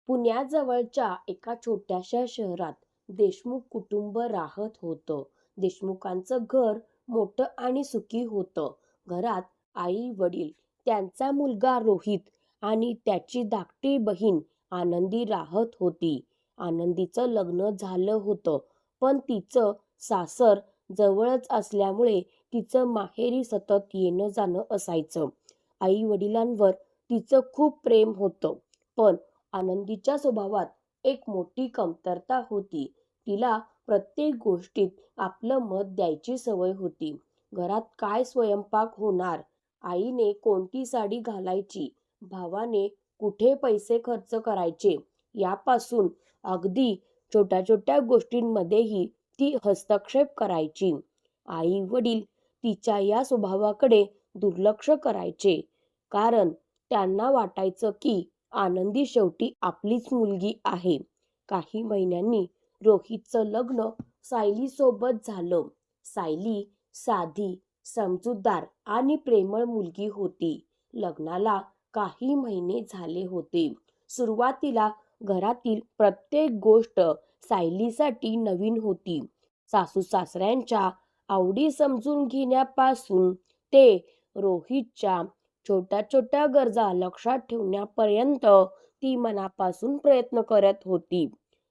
पुण्याजवळच्या एका छोट्याशा शहरात देशमुख कुटुंब राहत होतं. देशमुखांचं घर मोठं आणि सुखी होतं. घरात आई वडील, त्यांचा मुलगा रोहित आणि त्याची धाकटी बहीण आनंदी राहत होती. आनंदीचं लग्न झालं होतं, पण तिचं सासर जवळच असल्यामुळे तिचं माहेरी सतत येणं जाणं असायचं. आई वडिलांवर तिचं खूप प्रेम होतं, पण आनंदीच्या स्वभावात एक मोठी कमतरता होती. तिला प्रत्येक गोष्टीत आपलं मत द्यायची सवय होती. घरात काय स्वयंपाक होणार, आईने कोणती साडी घालायची, भावाने कुठे पैसे खर्च करायचे, यापासून अगदी छोट्या छोट्या गोष्टींमध्येही ती हस्तक्षेप करायची. आई वडील तिच्या या स्वभावाकडे दुर्लक्ष करायचे, कारण त्यांना वाटायचं की आनंदी शेवटी आपलीच मुलगी आहे. काही महिन्यांनी रोहितचं लग्न सायली सोबत झालं. सायली साधी, समजूतदार आणि प्रेमळ मुलगी होती. लग्नाला काही महिने झाले होते. सुरुवातीला घरातील प्रत्येक गोष्ट सायलीसाठी नवीन होती. सासू सासऱ्यांच्या आवडी समजून घेण्यापासून ते रोहितच्या छोट्या छोट्या गरजा लक्षात ठेवण्यापर्यंत ती मनापासून प्रयत्न करत होती.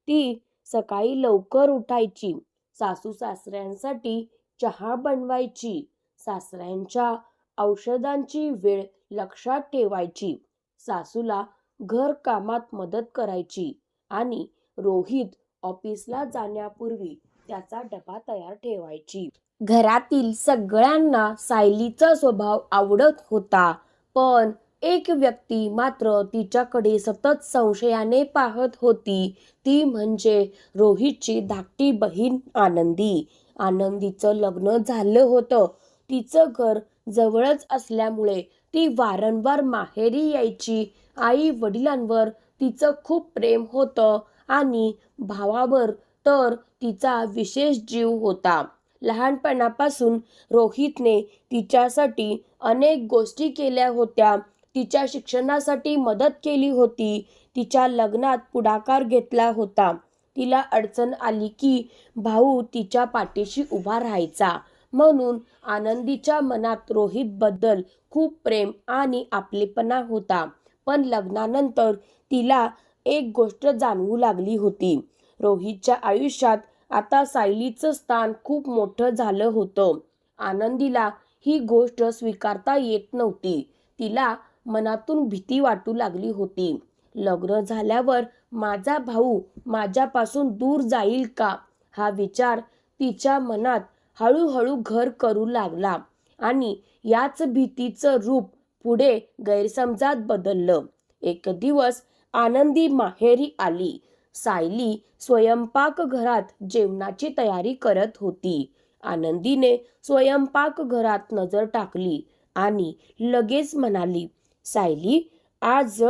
ती सकाळी लवकर उठायची, सासू सासऱ्यांसाठी चहा बनवायची, सासऱ्यांच्या औषधांची वेळ लक्षात ठेवायची, सासूला घर कामात मदत करायची आणि रोहित ऑफिसला जाण्यापूर्वी त्याचा डबा तयार ठेवायची. घरातील सगळ्यांना सायलीचा स्वभाव आवडत होता, पण एक व्यक्ती मात्र तिच्याकडे सतत संशयाने पाहत होती. ती म्हणजे रोहितची धाकटी बहीण आनंदी. आनंदीचं लग्न झालं होतं. तिचं घर जवळच असल्यामुळे ती वारंवार माहेरी यायची. आई वडिलांवर तिचं खूप प्रेम होतं आणि भावावर तर तिचा विशेष जीव होता. लहानपणापासून रोहितने तिच्यासाठी अनेक गोष्टी केल्या होत्या. तिच्या शिक्षणासाठी मदत केली होती. तिच्या लग्नात पुढाकार घेतला होता. तिला अडचण आली की भाऊ तिच्या पाठीशी उभा राहायचा. म्हणून आनंदीच्या मनात रोहितबद्दल खूप प्रेम आणि आपलेपणा होता. पण लग्नानंतर तिला एक गोष्ट जाणवू लागली होती. रोहितच्या आयुष्यात आता सायलीचं स्थान खूप मोठं झालं होतं. आनंदीला ही गोष्ट स्वीकारता येत नव्हती. तिला मनातून भीती वाटू लागली होती. लग्न झाल्यावर माझा भाऊ माझ्यापासून दूर जाईल का, हा विचार तिच्या मनात हळूहळू घर करू लागला आणि याच भीतीचं रूप पुढे गैरसमजात बदललं. एक दिवस आनंदी माहेरी आली. सायली स्वयंपाकघरात जेवणाची तयारी करत होती. आनंदीने स्वयंपाकघरात नजर टाकली आणि लगेच म्हणाली, सायली, आज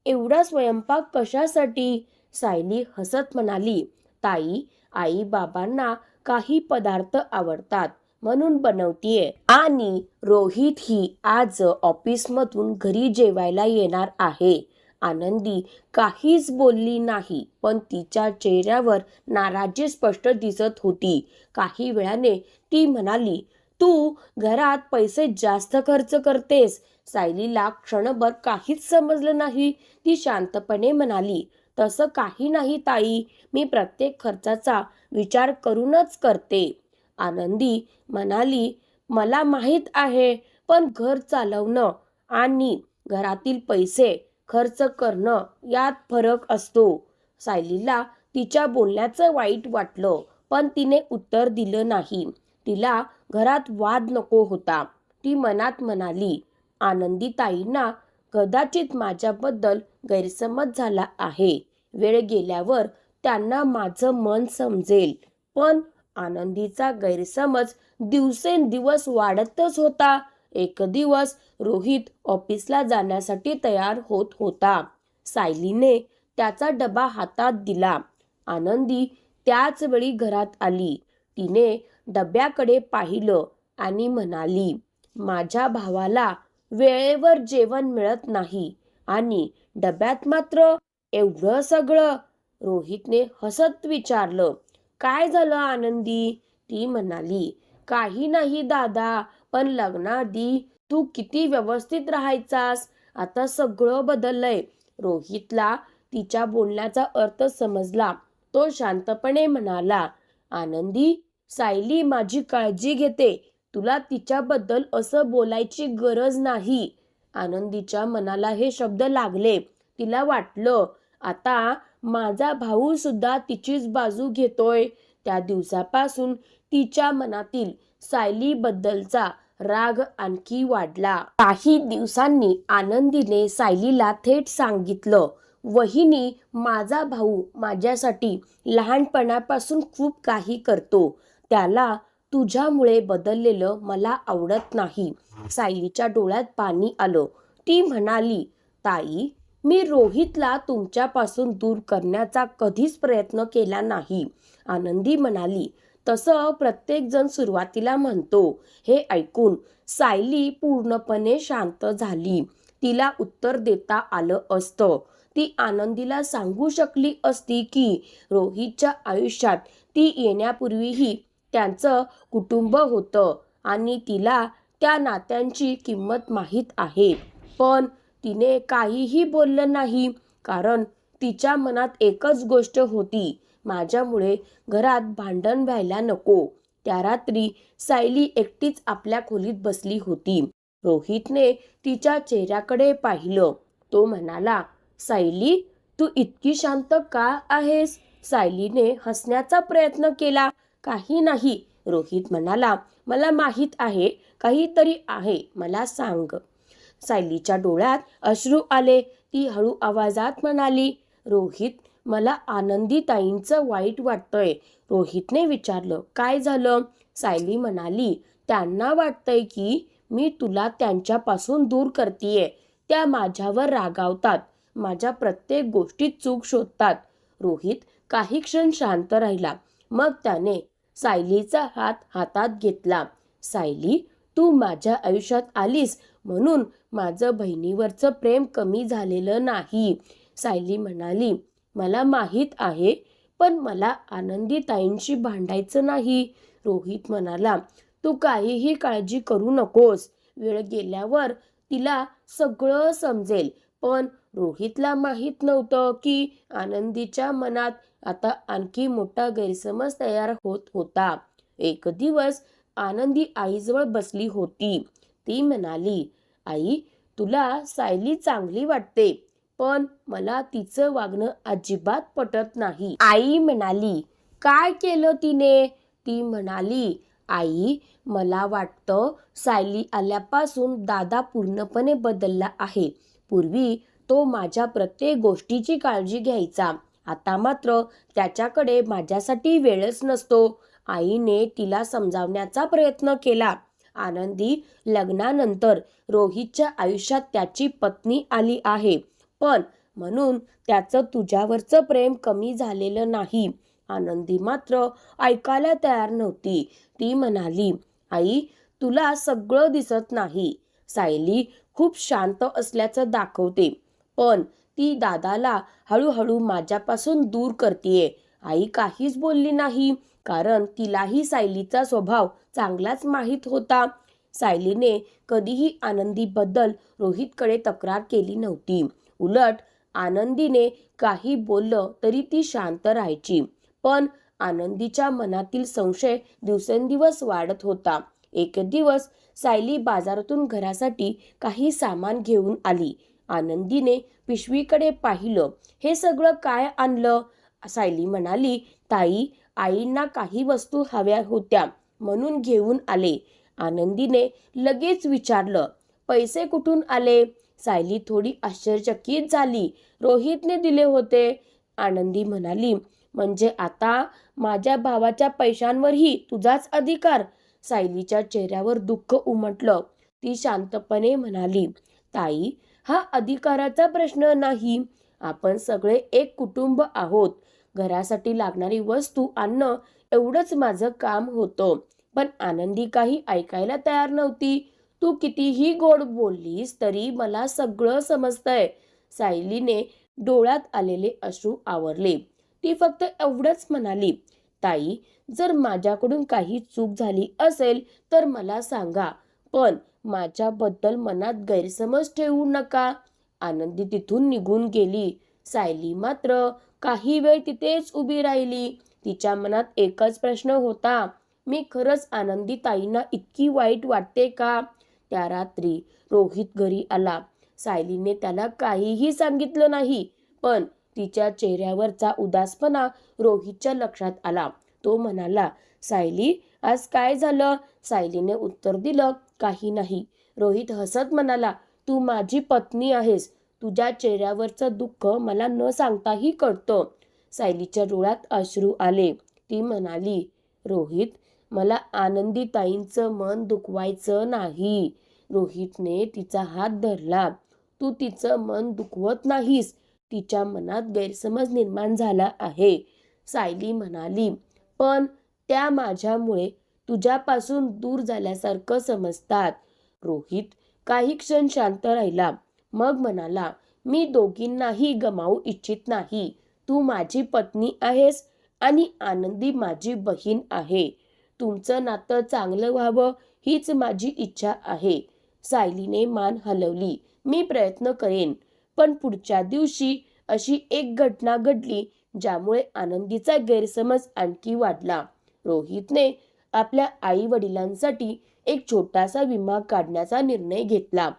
एवढा स्वयंपाक कशासाठी? सायली हसत म्हणाली, ताई, आई बाबांना काही पदार्थ आवडतात म्हणून बनवतीये, आणि रोहित ही आज ऑफिसमधून घरी जेवायला येणार आहे. आनंदी काहीच बोलली नाही, पण तिच्या चेहऱ्यावर नाराजी स्पष्ट दिसत होती. काही वेळाने ती म्हणाली, तू घरात पैसे जास्त खर्च करतेस. सायलीला क्षणभर काहीच समजलं नाही. ती शांतपणे म्हणाली, तसं काही नाही ताई, मी प्रत्येक खर्चाचा विचार करूनच करते. आनंदी म्हणाली, मला माहीत आहे, पण घर चालवणं आणि घरातील पैसे खर्च करणं यात फरक असतो. सायलीला तिच्या बोलण्याचं वाईट वाटलं, पण तिने उत्तर दिलं नाही. तिला घरात वाद नको होता. ती मनात म्हणाली, आनंदी ताईंना कदाचित माझ्याबद्दल गैरसमज झाला आहे. वेळ गेल्यावर त्यांना माझं मन समजेल. पण आनंदीचा गैरसमज दिवसेंदिवस वाढतच होता. एक दिवस रोहित ऑफिसला जाण्यासाठी तयार होत होता. सायलीने त्याचा डबा हातात दिला. आनंदी त्याच वेळी घरात आली. तिने डब्याकडे पाहिलं आणि म्हणाली, माझ्या भावाला वेळेवर जेवण मिळत नाही आणि डब्यात मात्र एवढं सगळं? रोहितने हसत विचारलं. काय झालं आनंदी? ती म्हणाली, काही नाही दादा, पण लग्नाआधी तू किती व्यवस्थित राहायचास, आता सगळं बदललंय. रोहितला तिच्या बोलण्याचा अर्थ समजला. तो शांतपणे म्हणाला, आनंदी, सायली माझी काळजी घेते, तुला तिच्याबद्दल असं बोलायची गरज नाही. आनंदीच्या मनाला हे शब्द लागले. तिला वाटलं, आता माझा भाऊ सुद्धा तिचीच बाजू घेतोय. त्या दिवसापासून तिच्या मनातील सायलीबद्दलचा राग आणखी वाढला. काही दिवसांनी आनंदीने सायलीला थेट सांगितलं, वहिनी, माझा भाऊ माझ्यासाठी लहानपणापासून खूप काही करतो. त्याला तुझ्यामुळे बदललेलं मला आवडत नाही. सायलीच्या डोळ्यात पाणी आलं. ती म्हणाली, ताई, मी रोहितला तुमच्यापासून दूर करण्याचा कधीच प्रयत्न केला नाही. आनंदी म्हणाली, तसं प्रत्येकजण सुरुवातीला म्हणतो. हे ऐकून सायली पूर्णपणे शांत झाली. तिला उत्तर देता आलं असतं. ती आनंदीला सांगू शकली असती की रोहितच्या आयुष्यात ती येण्यापूर्वीही त्यांचं कुटुंब होतं आणि तिला त्या नात्यांची किंमत माहीत आहे. पण तिने काहीही बोललं नाही, कारण तिच्या मनात एकच गोष्ट होती, माझ्यामुळे घरात भांडण व्हायला नको. त्या रात्री सायली एकटीच आपल्या खोलीत बसली होती. रोहितने तिच्या चेहऱ्याकडे पाहिलं. तो म्हणाला, सायली, तू इतकी शांत का आहेस? सायलीने हसण्याचा प्रयत्न केला. काही नाही, रोहित म्हणाला, मला माहीत आहे, काहीतरी आहे, मला सांग. सायलीच्या डोळ्यात अश्रू आले. ती हळू आवाजात म्हणाली, रोहित, मला आनंदी ताईंचं वाईट वाटतंय. रोहितने विचारलं, काय झालं? सायली म्हणाली, त्यांना वाटतंय की मी तुला त्यांच्यापासून दूर करतीये. त्या माझ्यावर रागावतात, माझ्या प्रत्येक गोष्टीत चूक शोधतात. रोहित काही क्षण शांत राहिला. मग त्याने सायलीचा हात हातात घेतला. सायली, तू माझ्या आयुष्यात आलीस म्हणून माझं बहिणीवरचं प्रेम कमी झालेलं नाही. सायली म्हणाली, मला माहीत आहे, पण मला आनंदी ताईंशी भांडायचं नाही. रोहित म्हणाला, तू काहीही काळजी करू नकोस. वेळ गेल्यावर तिला सगळं समजेल. पण रोहितला माहीत नव्हतं की आनंदीच्या मनात आता आणखी मोठा गैरसमज तयार होत होता. एक दिवस आनंदी आईजवळ बसली होती. ती म्हणाली, आई, तुला सायली चांगली वाटते, पण मला तिचं वागणं अजिबात पटत नाही. आई म्हणाली, काय केलं तिने? ती म्हणाली, आई, मला वाटतं सायली आल्यापासून दादा पूर्णपणे बदलला आहे. पूर्वी तो माझ्या प्रत्येक गोष्टीची काळजी घ्यायचा, आता मात्र त्याच्याकडे माझ्यासाठी वेळच नसतो. आईने तिला समजावण्याचा प्रयत्न केला. आनंदी लग्नानंतर रोहितच्या आयुष्यात त्याची पत्नी आली आहे, पण म्हणून त्याचं तुझ्यावरचं प्रेम कमी झालेलं नाही. आनंदी मात्र ऐकायला तयार नव्हती. ती म्हणाली, आई, तुला सगळं दिसत नाही. सायली खूप शांत असल्याचं दाखवते, पण ती दादाला हळूहळू माझ्यापासून दूर करतेय. आई काहीच बोलली नाही, कारण तिलाही सायलीचा स्वभाव चांगलाच माहीत होता. सायलीने कधीही आनंदीबद्दल रोहितकडे तक्रार केली नव्हती. उलट आनंदीने काही बोललं तरी ती शांत राहायची. पण आनंदीच्या मनातील संशय दिवसेंदिवस वाढत होता. एक दिवस सायली बाजारातून घरासाठी काही सामान घेऊन आली. आनंदीने पिशवीकडे पाहिलं. हे सगळं काय आणलं? सायली म्हणाली, ताई, आईंना काही वस्तू हव्या होत्या म्हणून घेऊन आले. आनंदीने लगेच विचारलं, पैसे कुठून आले? सायली थोडी आश्चर्यचकित झाली. रोहितने दिले होते. आनंदी म्हणाली, म्हणजे आता माझ्या भावाच्या पैशांवरही तुझाच अधिकार? सायलीच्या चेहऱ्यावर दुःख उमटलं. ती शांतपणे म्हणाली, ताई, हा अधिकाराचा प्रश्न नाही. आपण सगळे एक कुटुंब आहोत. घरासाठी लागणारी वस्तू आणणं एवढंच माझं काम होतं. पण आनंदी काही ऐकायला तयार नव्हती. तू कितीही गोड बोललीस तरी मला सगळं समजतंय. सायलीने डोळ्यात आलेले अश्रू आवरले. ती फक्त एवढंच म्हणाली, ताई, जर माझ्याकडून काही चूक झाली असेल तर मला सांगा, पण माझ्याबद्दल मनात गैरसमज ठेवू नका. आनंदी तिथून निघून गेली. सायली मात्र काही वेळ तिथेच उभी राहिली. तिच्या मनात एकच प्रश्न होता, मी खरंच आनंदी ताईंना इतकी वाईट वाटते का? त्या रात्री रोहित घरी आला. सायलीने त्याला काहीही सांगितलं नाही, पण तिच्या चेहऱ्यावरचा उदासपणा रोहितच्या लक्षात आला. तो म्हणाला, सायली, आज काय झालं? सायलीने उत्तर दिलं, काही नाही. रोहित हसत म्हणाला, तू माझी पत्नी आहेस. तुझ्या चेहऱ्यावरचं दुःख मला न सांगताही कळतं. सायलीच्या डोळ्यात अश्रू आले. ती म्हणाली, रोहित, मला आनंदी ताईंचं मन दुखवायचं नाही. रोहितने तिचा हात धरला. तू तिचं मन दुखवत नाहीस. तिच्या मनात गैरसमज निर्माण झाला आहे. सायली म्हणाली, पण त्या माझ्यामुळे तुझ्यापासून दूर झाल्यासारखं समजतात. रोहित काही क्षण शांत राहिला. मग म्हणाला, मी दोघींनाही गमावू इच्छित नाही. तू माझी पत्नी आहेस आणि आनंदी माझी बहीण आहे. तुमचं नातं चांगलं व्हावं हीच माझी इच्छा आहे. सायलीने मान हलवली. मी प्रयत्न करेन. पण पुढच्या दिवशी अशी एक घटना घडली ज्यामुळे आनंदीचा गैरसमज आणखी वाढला. रोहितने आपल्या आई वडिलांसाठी एक छोटासा विमा काढण्याचा निर्णय घेतला.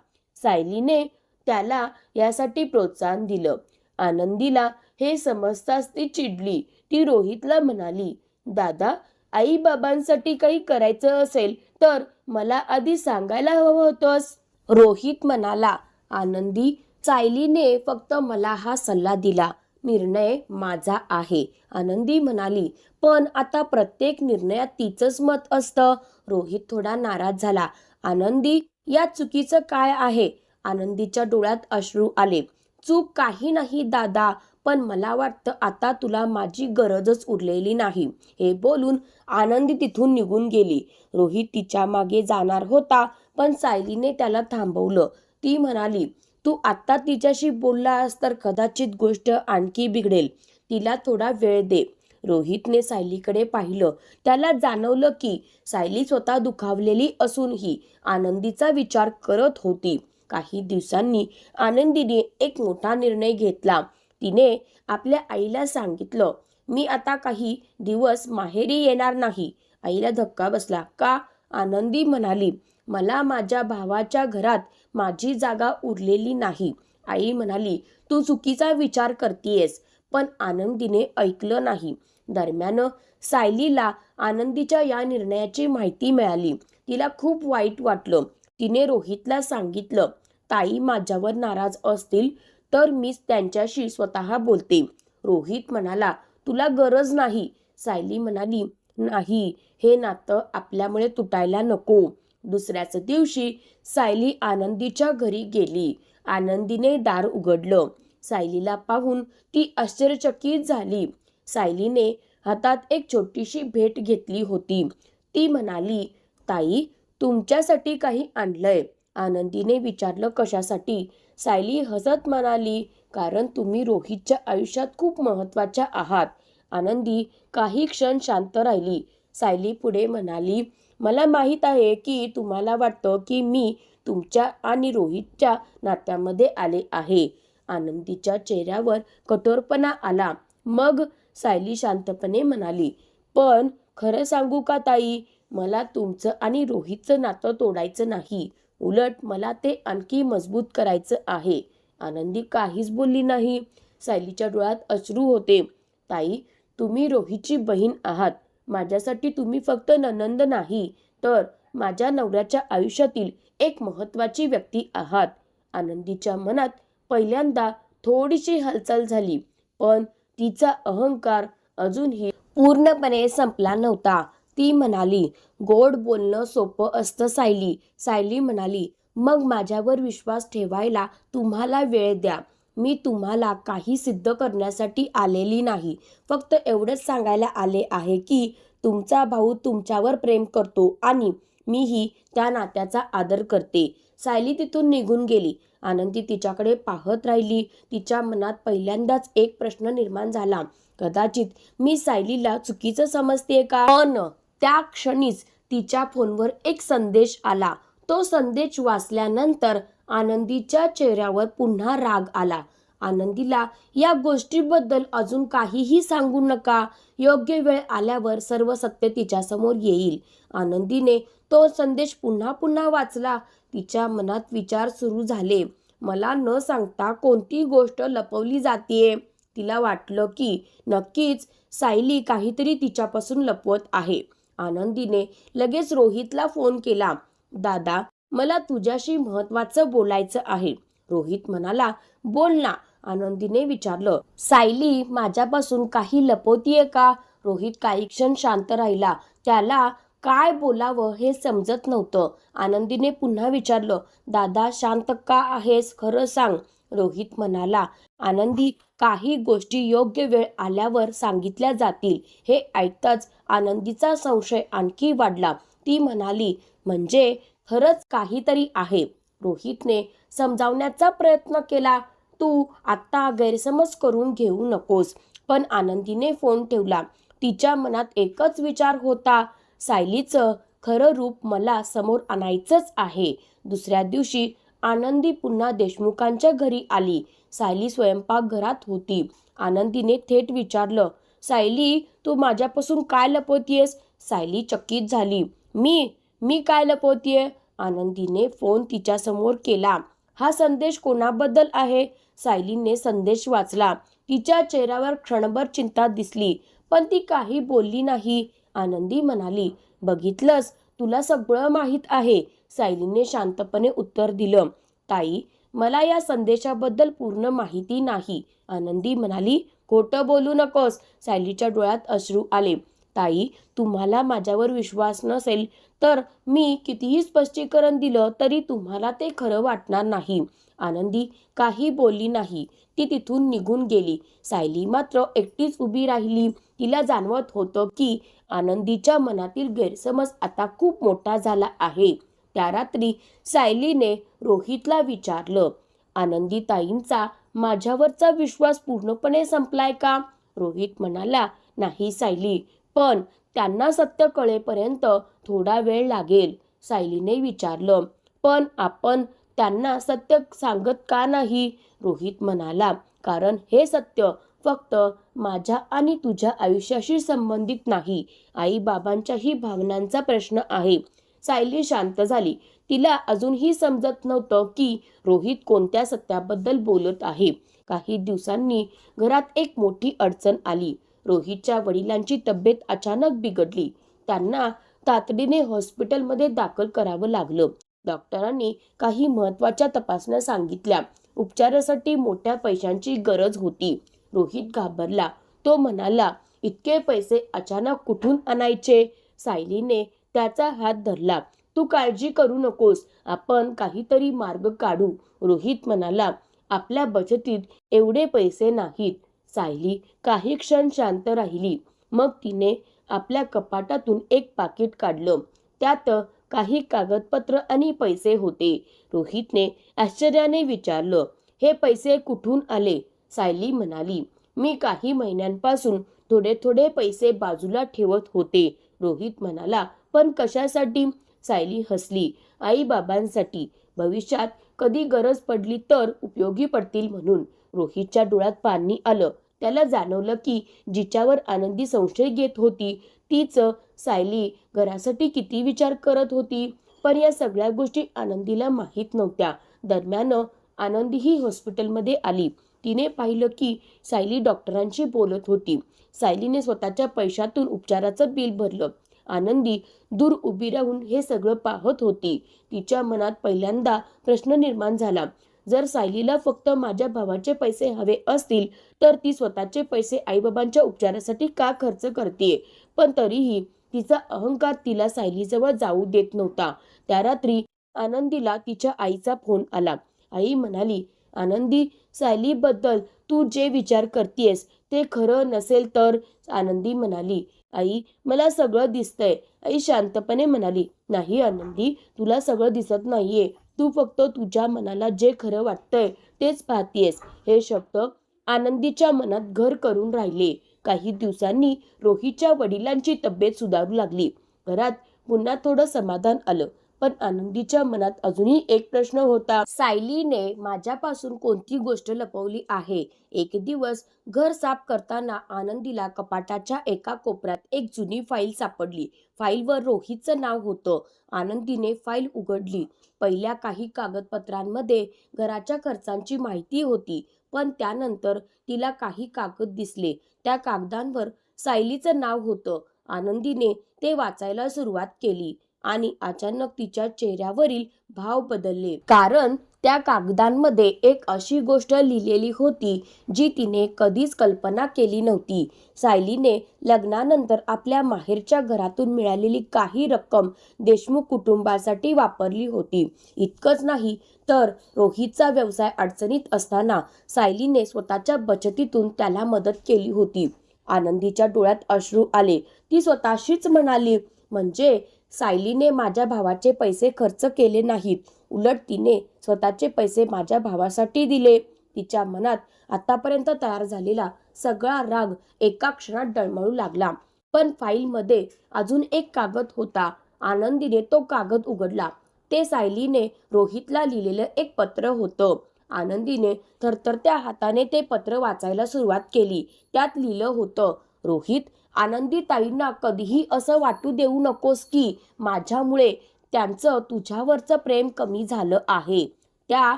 सायलीने त्याला यासाठी प्रोत्साहन दिलं. आनंदीला हे समजताच ती चिडली. ती रोहितला म्हणाली, दादा, आई बाबांसाठी काही करायचं असेल तर मला आधी सांगायला हवं होतंस. रोहित म्हणाला, आनंदी, सायलीने फक्त मला हा सल्ला दिला. निर्णय माझा आहे. आनंदी म्हणाली, पण आता प्रत्येक निर्णयात तिचंच मत असतं. रोहित थोडा नाराज झाला. आनंदी, या चुकीचं काय आहे? आनंदीच्या डोळ्यात अश्रू आले. चूक काही नाही दादा, पण मला वाटतं आता तुला माझी गरजच उरलेली नाही. हे बोलून आनंदी तिथून निघून गेली. रोहित तिच्या मागे जाणार होता, पण सायलीने त्याला थांबवलं. ती म्हणाली, तू आत्ता तिच्याशी बोललास तर कदाचित गोष्ट आणखी बिघडेल. तिला थोडा वेळ दे. रोहितने सायलीकडे पाहिलं. त्याला जाणवलं की सायली स्वतः दुखावलेली असूनही आनंदीचा विचार करत होती. काही दिवसांनी आनंदीने एक मोठा निर्णय घेतला. तिने आपल्या आईला सांगितलं, मी आता काही दिवस माहेरी येणार नाही. आईला धक्का बसला. का? आनंदी म्हणाली, मला माझ्या भावाच्या घरात माझी जागा उरलेली नाही. आई म्हणाली, तू चुकीचा विचार करतीयस. पण आनंदीने ऐकलं नाही. दरम्यान सायलीला आनंदीच्या या निर्णयाची माहिती मिळाली. तिला खूप वाईट वाटलं. तिने रोहितला सांगितलं, ताई माझ्यावर नाराज असतील तर मी त्यांच्याशी स्वतः बोलते. रोहित म्हणाला, तुला गरज नाही. सायली म्हणाली, नाही, हे नातं आपल्यामुळे तुटायला नको. दुसऱ्याच दिवशी सायली आनंदीच्या घरी गेली. आनंदीने दार उघडलं. सायलीला पाहून ती आश्चर्यचकित झाली. सायलीने हातात एक छोटीशी भेट घेतली होती. ती म्हणाली, ताई, तुमच्यासाठी काही आणलंय. आनंदीने विचारलं, कशासाठी? सायली हसत म्हणाली, कारण तुम्ही रोहितच्या आयुष्यात खूप महत्त्वाच्या आहात. आनंदी काही क्षण शांत राहिली. सायली पुढे म्हणाली, मला माहीत आहे की तुम्हाला वाटतं की मी तुमच्या आणि रोहितच्या नात्यामध्ये आले आहे. आनंदीच्या चेहऱ्यावर कठोरपणा आला. मग सायली शांतपणे म्हणाली, पण खरं सांगू का ताई, मला तुमचं आणि रोहितचं नातं तोडायचं नाही. उलट मला ते आणखी मजबूत करायचं आहे. आनंदी काहीच बोलली नाही. सायलीच्या डोळ्यात अश्रू होते. ताई, तुम्ही रोहितची बहीण आहात. माझ्यासाठी तुम्ही फक्त नणंद नाही, तर माझ्या नवऱ्याच्या आयुष्यातील एक महत्त्वाची व्यक्ती आहात. आनंदीच्या मनात पहिल्यांदा थोडीशी हालचाल झाली, पण तिचा अहंकार अजूनही पूर्णपणे संपला नव्हता. ती म्हणाली, गोड बोलणं सोपं असतं सायली. सायली म्हणाली, मग माझ्यावर विश्वास ठेवायला तुम्हाला वेळ द्या. मी तुम्हाला काही सिद्ध करण्यासाठी आलेली नाही. फक्त एवढंच सांगायला आले आहे की तुमचा भाऊ तुमच्यावर प्रेम करतो आणि मीही त्या नात्याचा आदर करते. सायली तिथून निघून गेली. आनंदी तिच्याकडे पाहत राहिली. तिच्या मनात पहिल्यांदाच एक प्रश्न निर्माण झाला. कदाचित मी सायलीला चुकीचं समजते का? पण त्या क्षणीच तिच्या फोनवर एक संदेश आला. तो संदेश वाचल्यानंतर आनंदीच्या चेहऱ्यावर पुन्हा राग आला. आनंदीला या गोष्टीबद्दल अजून काहीही सांगू नका. योग्य वेळ आल्यावर सर्व सत्य तिच्यासमोर येईल. आनंदीने तो संदेश पुन्हा पुन्हा वाचला. तिच्या मनात विचार सुरू झाले. मला न सांगता कोणती गोष्ट लपवली जातीये. तिला वाटलं की नक्कीच सायली काहीतरी तिच्यापासून लपवत आहे. आनंदीने लगेच रोहितला फोन केला. दादा, मला तुझ्याशी महत्वाचं बोलायचं आहे. रोहित म्हणाला, बोल ना. आनंदीने विचारलं. सायली माझ्यापासून काही लपवतीये का? रोहित काही क्षण शांत राहिला. त्याला काय बोलावं हे समजत नव्हतं. आनंदीने पुन्हा विचारलं, दादा शांत का आहेस? खरं सांग. रोहित म्हणाला, आनंदी, काही गोष्टी योग्य वेळ आल्यावर सांगितल्या जातील. हे ऐकताच आनंदीचा संशय आणखी वाढला. ती म्हणाली, म्हणजे खरंच काहीतरी आहे. रोहितने समजावण्याचा प्रयत्न केला. तू आत्ता गैरसमज करून घेऊ नकोस. पण आनंदीने फोन ठेवला. तिच्या मनात एकच विचार होता, सायलीचं खरं रूप मला समोर आणायचंच आहे. दुसऱ्या दिवशी आनंदी पुन्हा देशमुखांच्या घरी आली. सायली स्वयंपाकघरात होती. आनंदीने थेट विचारलं, सायली, तू माझ्यापासून काय लपवतीयस? सायली चकित झाली. मी काय लपवतीये? आनंदीने फोन तिच्यासमोर केला. हा संदेश कोणाबद्दल आहे? सायलीने संदेश वाचला. तिच्या चेहऱ्यावर क्षणभर चिंता दिसली, पण ती काही बोलली नाही. आनंदी म्हणाली, बघितलंस, तुला सगळं माहीत आहे. सायलीने शांतपणे उत्तर दिलं. ताई, मला या संदेशाबद्दल पूर्ण माहिती नाही. आनंदी म्हणाली, खोटं बोलू नकोस. सायलीच्या डोळ्यात अश्रू आले. ताई, तुम्हाला माझ्यावर विश्वास नसेल तर मी कितीही स्पष्टीकरण दिलं तरी तुम्हाला ते खरं वाटणार नाही. आनंदी काही बोलली नाही. ती तिथून निघून गेली. सायली मात्र एकटीच उभी राहिली. तिला जाणवत होतं की आनंदीच्या मनातील गैरसमज आता खूप मोठा झाला आहे. त्या रात्री सायलीने रोहितला विचारलं, आनंदी ताईंचा माझ्यावरचा विश्वास पूर्णपणे संपलाय का? रोहित म्हणाला, नाही सायली, पण त्यांना सत्य कळेपर्यंत थोडा वेळ लागेल. सायलीने विचारलं, पण आपण त्यांना सत्य सांगत का नाही? रोहित म्हणाला, कारण हे सत्य फक्त माझ्या आणि तुझ्या आयुष्याशी संबंधित नाही. आई बाबांच्याही भावनांचा प्रश्न आहे. सायली शांत झाली. तिला अजूनही समजत नव्हतं की रोहित कोणत्या सत्याबद्दल बोलत आहे. काही दिवसांनी घरात एक मोठी अडचण आली. रोहितच्या वडिलांची तब्येत अचानक बिघडली. त्यांना तातडीने हॉस्पिटलमध्ये दाखल करावं लागलं. डॉक्टरांनी काही महत्त्वाच्या तपासण्या सांगितल्या. उपचारासाठी मोठ्या पैशांची गरज होती. रोहित घाबरला. तो म्हणाला, इतके पैसे अचानक कुठून आणायचे? सायलीने त्याचा हात धरला. तू काळजी करू नकोस, आपण काहीतरी मार्ग काढू. रोहित म्हणाला, आपल्या बचतीत एवढे पैसे नाहीत. सायली काही क्षण शांत राहिली. मग तिने आपल्या कपाटातून एक पाकिट काढलं. त्यात काही कागदपत्र आणि पैसे होते. रोहितने आश्चर्याने विचारलं, हे पैसे कुठून आले? सायली म्हणाली, मी काही महिन्यांपासून थोडे थोडे पैसे बाजूला ठेवत होते. रोहित म्हणाला, पण कशासाठी? सायली हसली, आई बाबांसाठी. भविष्यात कधी गरज पडली तर उपयोगी पडतील म्हणून. रोहितच्या डोळ्यात पाणी आलं. त्याला जाणवलं की जिच्यावर आनंदी संशय घेत होती तीच सायली घरासाठी किती विचार करत होती. पण या सगळ्या गोष्टी आनंदीला माहीत नव्हत्या. दरम्यान आनंदीही हॉस्पिटलमध्ये आली. तिने पाहिलं की सायली डॉक्टरांशी बोलत होती. सायलीने स्वतःच्या पैशातून उपचाराचं बिल भरलं. आनंदी दूर उभी राहून हे सगळं पाहत होती. तिच्या मनात पहिल्यांदा प्रश्न निर्माण झाला, जर सायलीला फक्त माझ्या भावाचे पैसे हवे असतील तर ती स्वतःचे पैसे आईबाबांच्या उपचारासाठी का खर्च करते? पण तरीही तिचा अहंकार तिला सायलीजवळ जाऊ देत नव्हता. त्या रात्री आनंदीला तिच्या आईचा फोन आला. आई म्हणाली, आनंदी, सायलीबद्दल तू जे विचार करतेस ते खरं नसेल तर? आनंदी म्हणाली, आई, मला सगळं दिसतंय. आई शांतपणे म्हणाली, नाही आनंदी, तुला सगळं दिसत नाहीये. तू फक्त तुझ्या मनाला जे खरं वाटतंय तेच पाहतीयस. हे शब्द आनंदीच्या मनात घर करून राहिले. काही दिवसांनी रोहितच्या वडिलांची तब्येत सुधारू लागली. घरात पुन्हा थोडं समाधान आलं. पण आनंदीच्या मनात अजूनही एक प्रश्न होता. सायलीने माझ्यापासून कोणती गोष्ट लपवली आहे? एक दिवस घर साफ करताना आनंदीला कपाटाच्या एका कोपऱ्यात एक जुनी फाईल सापडली. फाईलवर रोहितचं नाव होतं. आनंदीने फाईल उघडली. पहिल्या काही कागदपत्रांमध्ये घराच्या खर्चांची माहिती होती. पण त्यानंतर तिला काही कागद दिसले. त्या कागदांवर सायलीचं नाव होतं. आनंदीने ते वाचायला सुरुवात केली आणि अचानक तिच्या चेहऱ्यावरील भाव बदलले. कारण त्या कागदांमध्ये एक अशी गोष्ट लिहिलेली होती जी तिने कधीच कल्पना केली नव्हती. सायलीने लग्नानंतर आपल्या माहेरच्या घरातून मिळालेली काही रक्कम देशमुख कुटुंबासाठी वापरली होती. इतकंच नाही तर रोहितचा व्यवसाय अडचणीत असताना सायलीने स्वतःच्या बचतीतून त्याला मदत केली होती. आनंदीच्या डोळ्यात अश्रू आले. ती स्वतःशीच म्हणाली, म्हणजे सायलीने माझ्या भावाचे पैसे खर्च केले नाहीत, उलट तिने स्वतःचे पैसे माझ्या भावासाठी दिले. तिच्या मनात आतापर्यंत तयार झालेला सगळा राग एका क्षणात डळमळू लागला. पण फाईलमध्ये अजून एक कागद होता. आनंदीने तो कागद उघडला. ते सायलीने रोहितला लिहिलेलं एक पत्र होतं. आनंदीने थरथरत्या हाताने ते पत्र वाचायला सुरुवात केली. त्यात लिहिलं होतं, रोहित, आनंदी ताईंना कधीही असं वाटू देऊ नकोस की माझ्यामुळे त्यांचं तुझ्यावरचं प्रेम कमी झालं आहे. त्या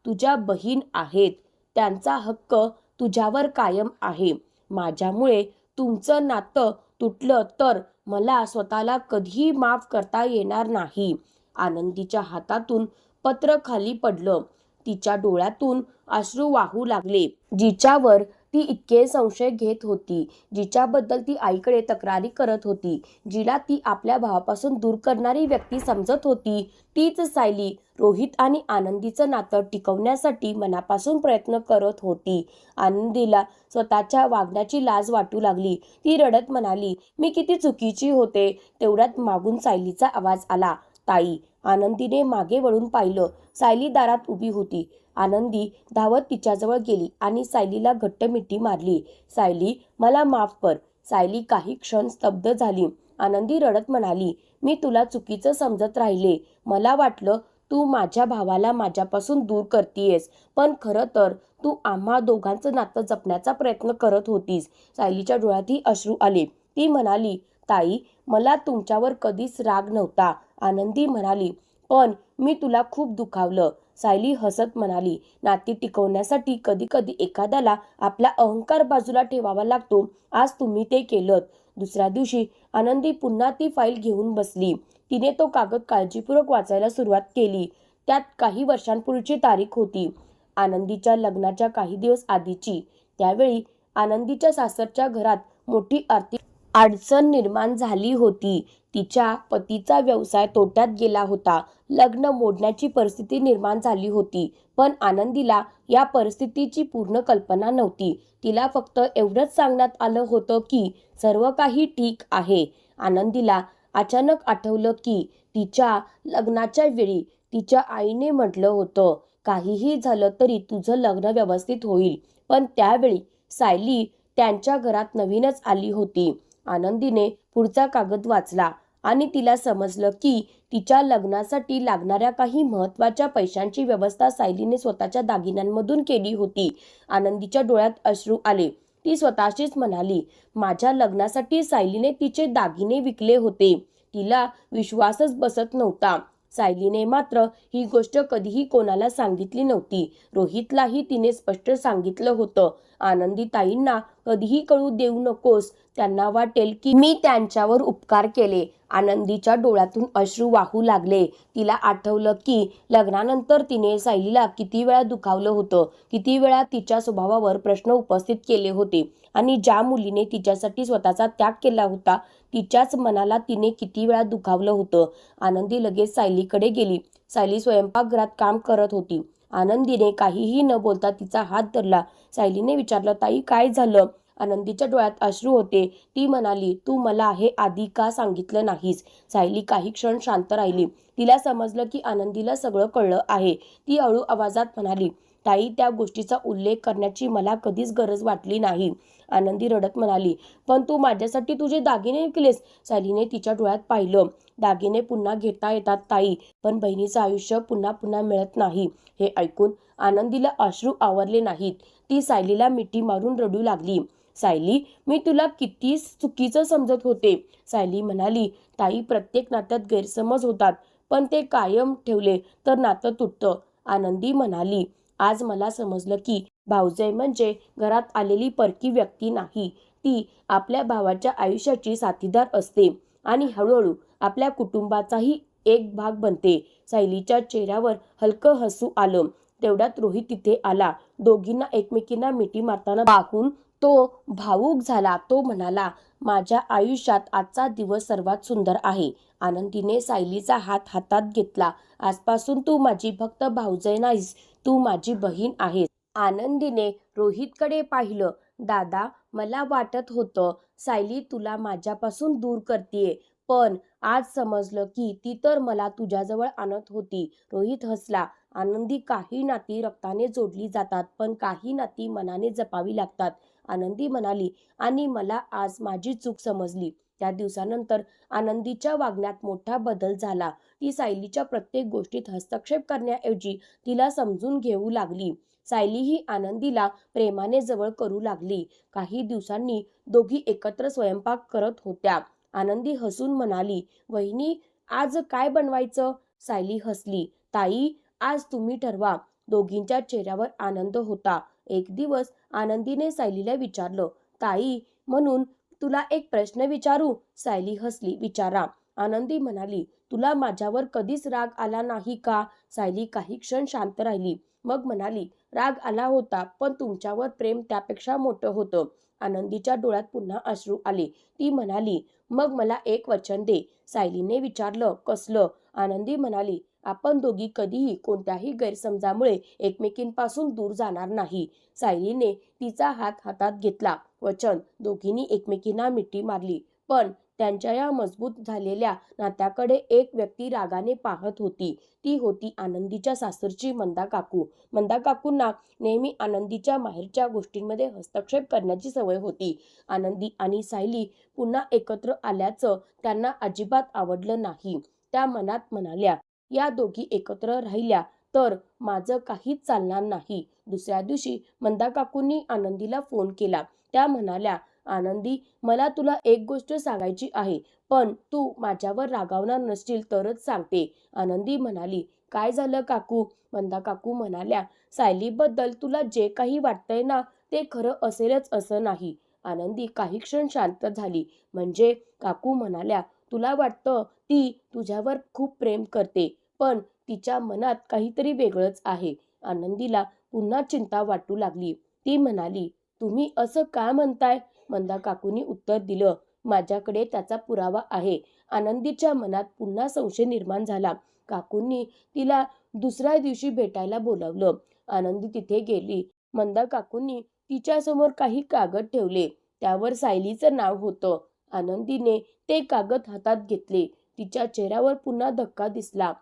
तुझ्या बहीण आहेत. त्यांचा हक्क तुझ्यावर कायम आहे. माझ्यामुळे तुमचं नातं तुटलं तर मला स्वतःला कधीही माफ करता येणार नाही. आनंदीच्या हातातून पत्र खाली पडलं. तिच्या डोळ्यातून अश्रू वाहू लागले. जिच्यावर ती इतके संशय घेत होती, जिच्याबद्दल ती आईकडे तक्रारी करत होती, जिला ती आपल्या भावापासून दूर करणारी व्यक्ती समजत होती, तीच सायली रोहित आणि आनंदीचं नातं टिकवण्यासाठी मनापासून प्रयत्न करत होती. आनंदीला स्वतःच्या वागण्याची लाज वाटू लागली. ती रडत म्हणाली, मी किती चुकीची होते. तेवढ्यात मागून सायलीचा आवाज आला, ताई. आनंदीने मागे वळून पाहिलं. सायली दारात उभी होती. आनंदी धावत तिच्याजवळ गेली आणि सायलीला घट्ट मिठी मारली. सायली, मला माफ कर. सायली काही क्षण स्तब्ध झाली. आनंदी रडत म्हणाली, मी तुला चुकीचं समजत राहिले. मला वाटलं तू माझ्या भावाला माझ्यापासून दूर करतीयस, पण खरं तर तू आम्हा दोघांचं नातं जपण्याचा प्रयत्न करत होतीस. सायलीच्या डोळ्यातही अश्रू आले. ती म्हणाली, ताई, मला तुमच्यावर कधीच राग नव्हता. आनंदी म्हणाली, पण मी तुला खूप दुखावलं. सायली हसत म्हणाली, नाती टिकवण्यासाठी कधी कधी एखाद्याला आपला अहंकार बाजूला ठेवावा लागतो. आज तुम्ही ते केलंत. दुसऱ्या दिवशी आनंदी पुन्हा ती फाईल घेऊन बसली. तिने तो कागद काळजीपूर्वक वाचायला सुरुवात केली. त्यात काही वर्षांपूर्वीची तारीख होती. आनंदीच्या लग्नाच्या काही दिवस आधीची. त्यावेळी आनंदीच्या सासरच्या घरात मोठी आर्थिक अडचण निर्माण झाली होती. तिच्या पतीचा व्यवसाय तोट्यात गेला होता. लग्न मोडण्याची परिस्थिती निर्माण झाली होती. पण आनंदीला या परिस्थितीची पूर्ण कल्पना नव्हती. तिला फक्त एवढंच सांगण्यात आलं होतं की सर्व काही ठीक आहे. आनंदीला अचानक आठवलं की तिच्या लग्नाच्या वेळी तिच्या आईने म्हटलं होतं, काहीही झालं तरी तुझं लग्न व्यवस्थित होईल. पण त्यावेळी सायली त्यांच्या घरात नवीनच आली होती. आनंदीने पुढचा कागद वाचला आणि तिला समजलं की तिच्या लग्नासाठी लागणाऱ्या काही महत्त्वाच्या पैशांची व्यवस्था सायलीने स्वतःच्या दागिन्यांमधून केली होती. आनंदीच्या डोळ्यात अश्रू आले. ती स्वतःशीच म्हणाली, माझ्या लग्नासाठी सायलीने तिचे दागिने विकले होते. तिला विश्वासच बसत नव्हता. सायलीने मात्र ही गोष्ट कधीही कोणाला सांगितली नव्हती. रोहितलाही तिने स्पष्ट सांगितलं होतं, आनंदी ताईंना कधीही कळू देऊ नकोस. त्यांना वाटेल की मी त्यांच्यावर उपकार केले. आनंदीच्या डोळ्यातून अश्रू वाहू लागले. तिला आठवलं की लग्नानंतर तिने सायलीला किती वेळा दुखावलं होतं, किती वेळा तिच्या स्वभावावर प्रश्न उपस्थित केले होते आणि ज्या मुलीने तिच्यासाठी स्वतःचा त्याग केला होता तिच्याच मनाला तिने किती वेळा दुखावलं होतं. आनंदी लगेच सायलीकडे गेली. सायली स्वयंपाकघरात काम करत होती. आनंदीने काहीही न बोलता तिचा हात धरला. सायलीने विचारलं, ताई, काय झालं? आनंदीच्या डोळ्यात अश्रू होते. ती म्हणाली, तू मला हे आधी का सांगितलं नाहीस? सायली काही क्षण शांत राहिली. तिला समजलं की आनंदीला सगळं कळलं आहे. ती हळू आवाजात म्हणाली, ताई, त्या गोष्टीचा उल्लेख करण्याची मला कधीच गरज वाटली नाही. आनंदी रडत म्हणाली, पण तू माझ्यासाठी तुझे दागिने विकलेस? सायलीने तिच्या डोळ्यात पाहिलं. दागिने पुन्हा घेता येतात ताई, पण बहिणीचं आयुष्य पुन्हा पुन्हा मिळत नाही. हे ऐकून आनंदीला अश्रू आवरले नाहीत. ती सायलीला मिठी मारून रडू लागली. सायली, मी तुला किती चुकीचं समजत होते. सायली म्हणाली, ताई, प्रत्येक नात्यात गैरसमज होतात, पण ते कायम ठेवले तर नातं तुटतं. आनंदी म्हणाली, आज मला समजलं की भाऊजाई म्हणजे घरात आलेली परकी व्यक्ती नाही. ती आपल्या भावाच्या आयुष्याची साथीदार असते आणि हळूहळू आपल्या कुटुंबाचाही एक भाग बनते. सायलीच्या चेहऱ्यावर हलकं हसू आलं. तेवढ्यात रोहित तिथे आला. दोघींना एकमेकींना मिठी मारताना पाहून तो भावूक झाला. तो म्हणाला, माझ्या आयुष्यात आजचा दिवस सर्वात सुंदर आहे. आनंदीने सायलीचा हात हातात घेतला. आजपासून तू माझी फक्त भाऊजाई नाहीस, तू माझी बहीण आहेस. आनंदीने रोहितकडे पाहिलं. दादा, मला वाटत होतं सायली तुला माझ्यापासून दूर करतीये, पण आज समजलं की ती तर मला तुझ्याजवळ आणत होती. रोहित हसला. आनंदी, काही नाती रक्ताने जोडली जातात, पण काही नाती मनाने जपावी लागतात. आनंदी म्हणाली, आणि मला आज माझी चूक समजली. त्या दिवसानंतर आनंदीच्या वागण्यात मोठा बदल झाला. ती सायलीच्या प्रत्येक गोष्टीत हस्तक्षेप करण्याऐवजी तिला समजून घेऊ लागली. सायली ही आनंदीला प्रेमाने जवळ करू लागली. काही दिवसांनी दोघी एकत्र स्वयंपाक करत होत्या. आनंदी हसून म्हणाली, वहिनी, आज काय बनवायचं? सायली हसली. ताई, आज तुम्ही ठरवा. दोघींच्या चेहऱ्यावर आनंद होता. एक दिवस आनंदीने सायलीला विचारलं, ताई म्हणून तुला एक प्रश्न विचारू? सायली हसली. विचारा. आनंदी म्हणाली, तुला माझ्यावर कधीच राग आला नाही का? सायली काही क्षण शांत राहिली. मग म्हणाली, राग आला होता, पण तुमच्यावर प्रेम त्यापेक्षा मोठं होतं. आनंदीच्या डोळ्यात पुन्हा अश्रू आले. ती म्हणाली, मग मला एक वचन दे. सायलीने विचारलं, कसलं? आनंदी म्हणाली, आपण दोघी कधीही कोणत्याही गैरसमजामुळे एकमेकींपासून दूर जाणार नाही. सायलीने तिचा हात हातात घेतला. वचन. दोघींनी एकमेकींना मिठी मारली. पण त्यांच्या या मजबूत झालेल्या नात्याकडे एक व्यक्ती रागाने पाहत होती. ती होती आनंदीच्या सासरची मंदा काकू. मंदा काकूंना नेहमी आनंदीच्या माहेरच्या गोष्टींमध्ये हस्तक्षेप करण्याची सवय होती. आनंदी आणि सायली पुन्हा एकत्र आल्याचं त्यांना अजिबात आवडलं नाही. त्या मनात म्हणाल्या, या दोघी एकत्र राहिल्या तर माझं काहीच चालणार नाही. दुसऱ्या दिवशी मंदा काकूंनी आनंदीला फोन केला. त्या म्हणाल्या, आनंदी, मला तुला एक गोष्ट सांगायची आहे, पण तू माझ्यावर रागावणार नसशील तरच सांगते. आनंदी म्हणाली, काय झालं काकू? मंदा काकू म्हणाल्या, सायलीबद्दल तुला जे काही वाटतंय ना, ते खरं असेलच असं नाही. आनंदी काही क्षण शांत झाली. म्हणजे? काकू म्हणाल्या, तुला वाटतं ती तुझ्यावर खूप प्रेम करते, पण तिच्या मनात काहीतरी वेगळंच आहे. आनंदीला पुन्हा चिंता वाटू लागली. ती म्हणाली, तुम्ही असं का म्हणताय? मंदा काकूंनी उत्तर दिलं, माझ्याकडे त्याचा पुरावा आहे. आनंदीच्या मनात पुन्हा संशय निर्माण झाला. काकूंनी तिला दुसऱ्या दिवशी भेटायला बोलावलं. आनंदी तिथे गेली. मंदा काकूंनी तिच्यासमोर काही कागद ठेवले. त्यावर सायलीचं नाव होतं. आनंदीने ते कागद हातात घेतले. तिच्या चेहऱ्यावर पुन्हा धक्का दिसला.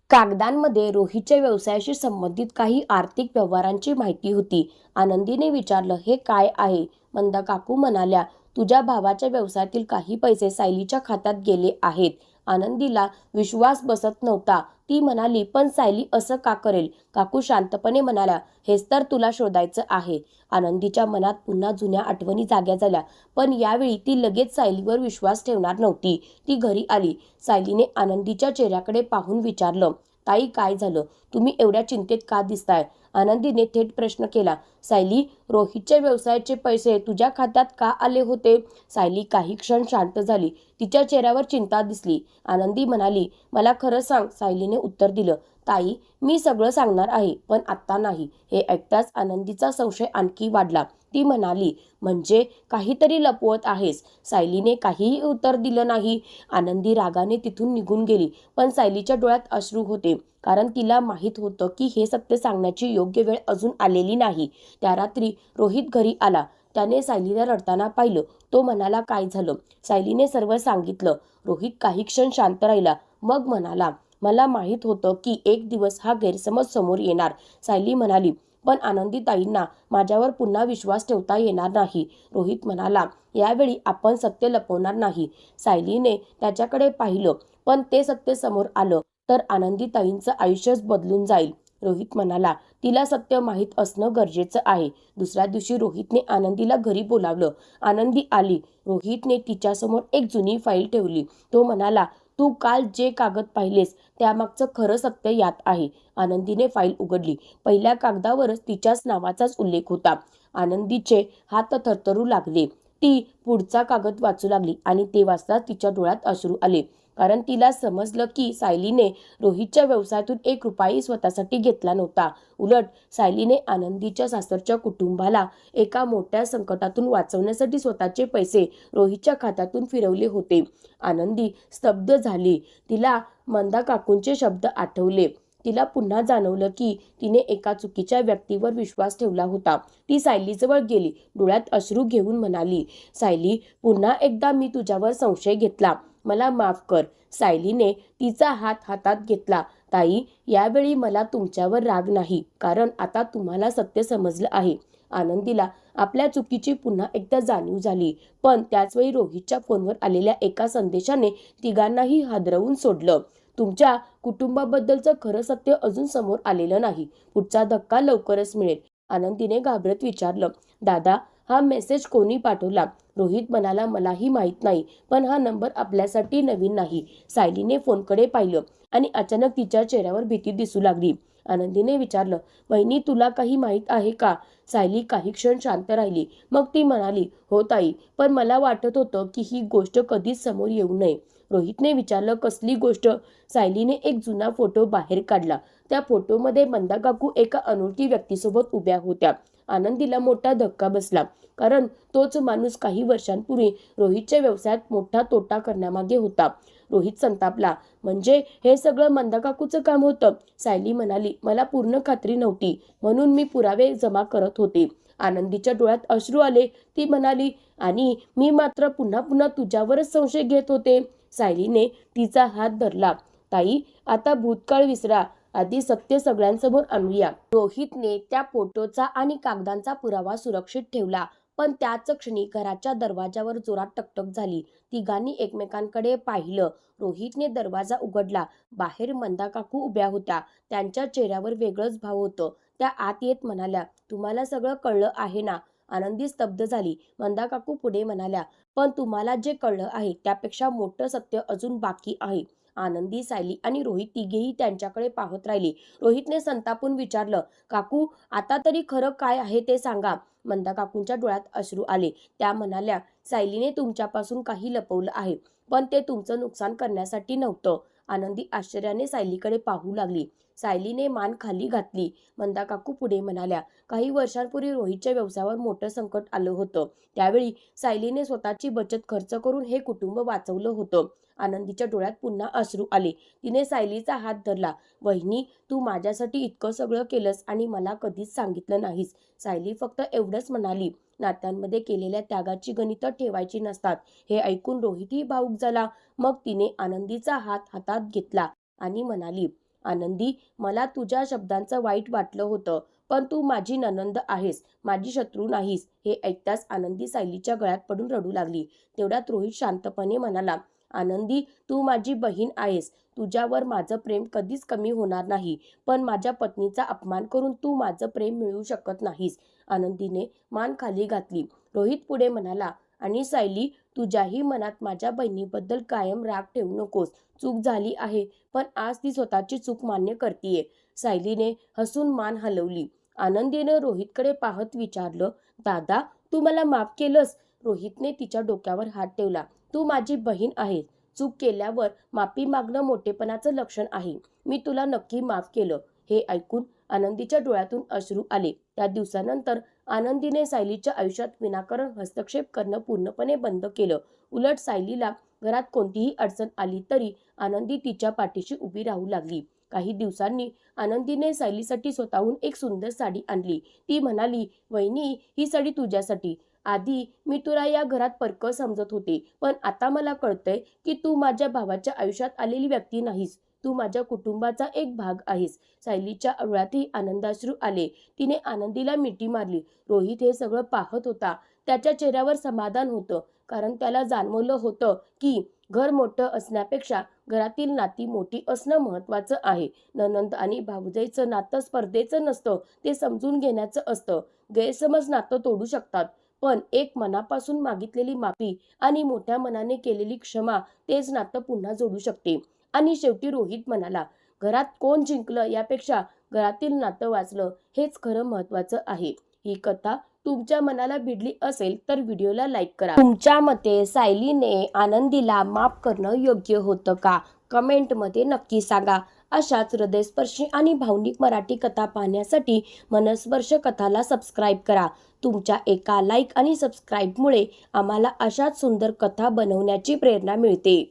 कागदांमध्ये रोहितच्या व्यवसायाशी संबंधित काही आर्थिक व्यवहारांची माहिती होती. आनंदीने विचारलं, हे काय आहे? मंदा काकू म्हणाल्या, तुझ्या भावाच्या व्यवसायातील काही पैसे सायलीच्या खात्यात गेले आहेत. आनंदीला विश्वास बसत नव्हता. ती म्हणाली, पण सायली असं का करेल? काकू शांतपणे म्हणाल्या, हेच तर तुला शोधायचं आहे. आनंदीच्या मनात पुन्हा जुन्या आठवणी जाग्या झाल्या. पण यावेळी ती लगेच सायलीवर विश्वास ठेवणार नव्हती. ती घरी आली. सायलीने आनंदीच्या चेहऱ्याकडे पाहून विचारलं, ताई, काय झालं? तुम्ही एवढ्या चिंतेत का दिसताय? आनंदीने थेट प्रश्न केला. सायली, रोहितच्या व्यवसायाचे पैसे तुझ्या खात्यात का आले होते? सायली काही क्षण शांत झाली. तिच्या चेहऱ्यावर चिंता दिसली. आनंदी म्हणाली, मला खरं सांग. सायलीने उत्तर दिलं, ताई, मी सगळं सांगणार आहे, पण आत्ता नाही. हे ऐकताच आनंदीचा संशय आणखी वाढला. ती म्हणाली, म्हणजे काहीतरी लपवत आहेस? सायलीने काहीही उत्तर दिलं नाही. आनंदी रागाने तिथून निघून गेली. पण सायलीच्या डोळ्यात अश्रू होते, कारण तिला माहीत होतं की हे सत्य सांगण्याची योग्य वेळ अजून आलेली नाही. त्या रात्री रोहित घरी आला. त्याने सायलीला रडताना पाहिलं. तो म्हणाला, काय झालं? सायलीने सर्व सांगितलं. रोहित काही क्षण शांत राहिला, मग म्हणाला, मला माहीत होतं की एक दिवस हा गैरसमज समोर येणार. सायली म्हणाली, पण आनंदीताईंना माझ्यावर पुन्हा विश्वास ठेवता येणार नाही. रोहित म्हणाला, यावेळी आपण सत्य लपवणार नाही. सायलीने त्याच्याकडे पाहिलं, पण ते सत्य समोर आलं तर आनंदीताईंचं आयुष्यच बदलून जाईल. रोहित म्हणाला, तिला सत्य माहीत असणं गरजेचं आहे. दुसऱ्या दिवशी रोहितने आनंदीला घरी बोलावलं. आनंदी आली. रोहितने तिच्यासमोर एक जुनी फाईल ठेवली. तो म्हणाला, तू काल जे कागद पाहिलेस त्यामागचं खरं सत्य यात आहे. आनंदीने फाईल उघडली. पहिल्या कागदावरच तिच्याच नावाचाच उल्लेख होता. आनंदीचे हात थरथरू लागले. ती पुढचा कागद वाचू लागली आणि ते वाचताच तिच्या डोळ्यात अश्रू आले. कारण तिला समजलं की सायलीने रोहितच्या व्यवसायातून एक रुपयाही स्वतःसाठी घेतला नव्हता. उलट सायलीने आनंदीच्या सासरच्या कुटुंबाला एका मोठ्या संकटातून वाचवण्यासाठी स्वतःचे पैसे रोहितच्या खात्यातून फिरवले होते. आनंदी स्तब्ध झाली. तिला मंदा काकूंचे शब्द आठवले. तिला पुन्हा जाणवलं की तिने एका चुकीच्या व्यक्तीवर विश्वास ठेवला होता. ती सायलीजवळ गेली. डोळ्यात अश्रू घेऊन म्हणाली, सायली, पुन्हा एकदा मी तुझ्यावर संशय घेतला. मला माफ कर. सायलीने तिचा हात हातात घेतला. ताई, यावेळी मला तुमच्यावर राग नाही, कारण आता तुम्हाला सत्य समजलं आहे. आनंदीला आपल्या चुकीची पुन्हा एकदा जाणीव झाली. पण त्याचवेळी रोहितच्या फोनवर आलेल्या एका संदेशाने तिघांनाही हादरवून सोडलं. तुमच्या कुटुंबाबद्दलचं खरं सत्य अजून समोर आलेलं नाही. पुढचा धक्का लवकरच मिळेल. आनंदीने घाबरत विचारलं, दादा, हा मेसेज कोणी पाठवला? रोहित म्हणाला, मलाही माहीत नाही, पण हा नंबर आपल्यासाठी नवीन नाही. सायलीने फोनकडे पाहिलं आणि अचानक तिच्या चेहऱ्यावर भीती दिसू लागली. आनंदीने विचारलं, वहिनी, तुला काही माहीत आहे का? सायली काही क्षण शांत राहिली. मग ती म्हणाली, हो ताई, पण मला वाटत होतं की ही गोष्ट कधीच समोर येऊ नये. रोहितने विचारलं, कसली गोष्ट? सायलीने एक जुना फोटो बाहेर काढला. त्या फोटोमध्ये मंदा काकू एका अनोळखी व्यक्तीसोबत उभ्या होत्या. आनंदीला मोठा धक्का बसला, कारण तोच माणूस काही वर्षांपूर्वी रोहितच्या व्यवसायात मोठा तोटा करण्यामागे होता. रोहित संतापला, म्हणजे हे सगळं मंदा काकूचं काम होतं? सायली म्हणाली, मला पूर्ण खात्री नव्हती, म्हणून मी पुरावे जमा करत होते. आनंदीच्या डोळ्यात अश्रू आले. ती म्हणाली, आणि मी मात्र पुन्हा पुन्हा तुझ्यावरच संशय घेत होते. सायलीने तिचा हात धरला. ताई, आता भूतकाळ विसरा. आधी सत्य सगळ्यांसमोर आणूया. रोहितने त्या फोटोचा आणि कागदांचा पुरावा सुरक्षित ठेवला. पण त्याच क्षणी घराच्या दरवाजावर जोरात टकटक झाली. तिघांनी एकमेकांकडे पाहिलं. रोहितने दरवाजा उघडला. बाहेर मंदा काकू उभ्या होत्या. त्यांच्या चेहऱ्यावर वेगळंच भाव होतं. त्या आत येत म्हणाल्या, तुम्हाला सगळं कळलं आहे ना? आनंदी स्तब्ध झाली. मंदा काकू पुढे म्हणाल्या, पण तुम्हाला जे कळलं आहे त्यापेक्षा मोठं सत्य अजून बाकी आहे. आनंदी, सायली आणि रोहित तिघेही त्यांच्याकडे पाहत राहिले. रोहितने संतापून विचारलं, काकू, आता तरी खरं काय आहे ते सांगा. मंदा काकूंच्या डोळ्यात अश्रू आले. त्या म्हणाल्या, सायलीने तुमच्यापासून काही लपवलं आहे, पण ते तुमचं नुकसान करण्यासाठी नव्हतं. आनंदी आश्चर्याने सायलीकडे पाहू लागली. सायलीने मान खाली घातली. मंदा काकू पुढे म्हणाल्या, काही वर्षांपूर्वी रोहितच्या व्यवसायावर मोठं संकट आलं होतं. त्यावेळी सायलीने स्वतःची बचत खर्च करून हे कुटुंब वाचवलं होतं. आनंदीच्या डोळ्यात पुन्हा अश्रू आले. तिने सायलीचा हात धरला. वहिनी, तू माझ्यासाठी इतकं सगळं केलंस आणि मला कधीच सांगितलं नाहीस. सायली फक्त एवढंच म्हणाली, नात्यांमध्ये केलेल्या त्यागाची गणितं ठेवायची नसतात. हे ऐकून रोहितही भावुक झाला. मग तिने आनंदीचा हात हातात घेतला आणि म्हणाली, आनंदी, मला तुझ्या शब्दांचं वाईट वाटलं होतं, पण तू माझी नणंद आहेस, माझी शत्रू नाहीस. हे ऐकताच आनंदी सायलीच्या गळ्यात पडून रडू लागली. तेवढ्यात रोहित शांतपणे म्हणाला, आनंदी, तू माझी बहीण आहेस. तुझ्यावर माझं प्रेम कधीच कमी होणार नाही, पण माझ्या पत्नीचा अपमान करून तू माझं प्रेम मिळवू शकत नाहीस. आनंदीने मान खाली घातली. रोहित पुढे म्हणाला, आणि सायली, तुझ्याही मनात माझ्या बहिणीबद्दल कायम राग ठेवू नकोस. चूक झाली आहे, पण आज ती स्वतःची चूक मान्य करतीये. सायलीने हसून मान हलवली. आनंदीने रोहितकडे पाहत विचारलं, दादा, तू मला माफ केलंस? रोहितने तिच्या डोक्यावर हात ठेवला. तू माझी बहीण आहेस. चूक केल्यावर माफी मागणं मोठेपणाचं लक्षण आहे. मी तुला नक्की माफ केलं. हे ऐकून आनंदीच्या डोळ्यातून अश्रू आले. त्या दिवसानंतर आनंदीने सायलीच्या आयुष्यात विनाकारण हस्तक्षेप करणं पूर्णपणे बंद केलं. उलट सायलीला घरात कोणतीही अडचण आली तरी आनंदी तिच्या पाठीशी उभी राहू लागली. काही दिवसांनी आनंदीने सायलीसाठी स्वतःहून एक सुंदर साडी आणली. ती म्हणाली, वहिनी, ही साडी तुझ्यासाठी. आधी मी तुला या घरात परकं समजत होते, पण आता मला कळतंय की तू माझ्या भावाच्या आयुष्यात आलेली व्यक्ती नाहीस. तू माझ्या कुटुंबाचा एक भाग आहेस. सायलीच्या डोळ्यातही आनंदाश्रू आले. तिने आनंदीला मिठी मारली. रोहित हे सगळं पाहत होता. त्याच्या चेहऱ्यावर समाधान होतं, कारण त्याला जाणवलं होतं की घर मोठं असण्यापेक्षा घरातील नाती मोठी असणं महत्त्वाचं आहे. नणंद आणि भावजाईचं नातं स्पर्धेचं नसतं, ते समजून घेण्याचं असतं. गैरसमज नातं तोडू शकतात, पण एक मनापासून मागितलेली माफी आणि मोठ्या मनाने केलेली क्षमा तेच नातं पुन्हा जोडू शकते. आणि शेवटी रोहित म्हणाला, घरात कोण जिंकलं यापेक्षा घरातील नातं वाचलं हेच खरं महत्त्वाचं आहे. ही कथा तुमच्या मनाला भिडली असेल तर व्हिडिओला लाईक करा. तुमच्या मते सायलीने आनंदीला माफ करणं योग्य होतं का? कमेंटमध्ये नक्की सांगा. अशाच हृदयस्पर्शी आणि भावनिक मराठी कथा पाहण्यासाठी मनस्पर्श कथाला सबस्क्राईब करा. तुमच्या एका लाईक आणि सबस्क्राईबमुळे आम्हाला अशाच सुंदर कथा बनवण्याची प्रेरणा मिळते.